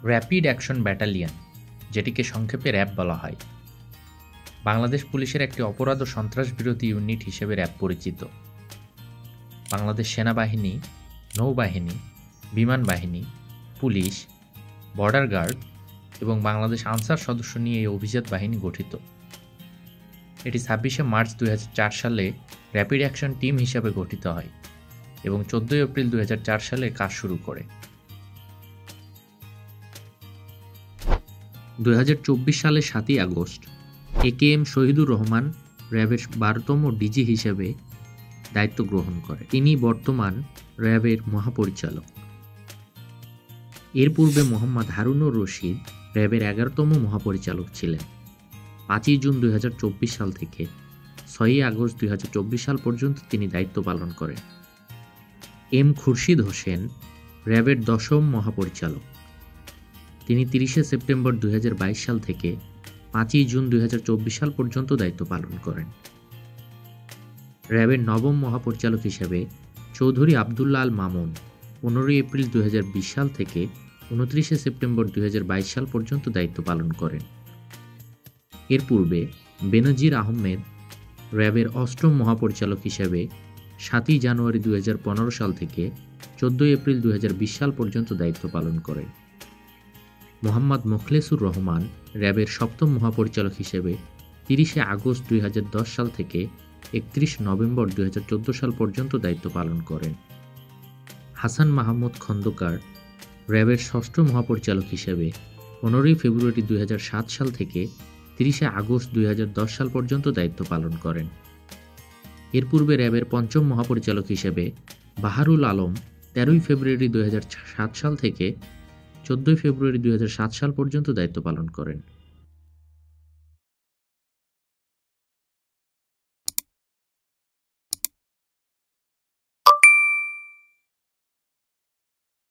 Rapid action battalion, যেটিকে সংক্ষেপে RAB বলা হয়, বাংলাদেশ পুলিশের একটি অপরাধ ও সন্ত্রাস বিরোধী ইউনিট হিসেবে র্যাব পরিচিত। বাংলাদেশ সেনাবাহিনী, নৌবাহিনী, বিমান বাহিনী, পুলিশ, বর্ডার গার্ড এবং বাংলাদেশ আনসার সদস্য নিয়ে এই অভিজাত বাহিনী গঠিত। এটি 26শে মার্চ 2004 সালে র্যাপিড অ্যাকশন টিম হিসাবে গঠিত হয় এবং 14 এপ্রিল 2004 সালে কাজ শুরু করে। 2024 সালের 7ই আগস্ট AKM শহীদুর রহমান র্যাবের 12তম ডিজি হিসেবে দায়িত্ব গ্রহণ করে। তিনি বর্তমান র্যাবের মহাপরিচালক। এর পূর্বে মোহাম্মদ হারুনুর রশিদ র্যাবের 11তম মহাপরিচালক ছিলেন। 5ই জুন 2024 সাল থেকে 6ই আগস্ট 2024 সাল পর্যন্ত তিনি দায়িত্ব পালন করেন। এম খুরশিদ হোসেন র্যাবের 10ম মহাপরিচালক। তিনি 30শে সেপ্টেম্বর 2022 সাল থেকে 5ই জুন 2024 সাল পর্যন্ত দায়িত্ব পালন করেন। র্যাবের 9ম মহাপরিচালক হিসেবে চৌধুরী আবদুল্লাহ আল মামুন 15 এপ্রিল 2020 সাল থেকে 29শে সেপ্টেম্বর 2022 সাল পর্যন্ত দায়িত্ব পালন করেন। এর পূর্বে বেনজির আহমেদ র্যাবের 8ম মহাপরিচালক হিসেবে 7ই জানুয়ারি 2015 সাল থেকে 14 এপ্রিল 2020 সাল পর্যন্ত দায়িত্ব পালন করেন। মোহাম্মদ মোখলেসুর রহমান র্যাবের 7ম মহাপরিচালক হিসেবে 30শে আগস্ট 2010 সাল থেকে 31 নভেম্বর 2014 সাল পর্যন্ত দায়িত্ব পালন করেন। হাসান মাহমুদ খন্দকার র্যাবের 6ষ্ঠ মহাপরিচালক হিসেবে 15 ফেব্রুয়ারি 2007 সাল থেকে 30শে আগস্ট 2010 সাল পর্যন্ত দায়িত্ব পালন করেন। এর পূর্বে র্যাবের 5ম মহাপরিচালক হিসেবে বাহারুল আলম 13 ফেব্রুয়ারি 2007 সাল থেকে 14 ফেব্রুয়ারি 2007 সাল পর্যন্ত দায়িত্ব পালন করেন।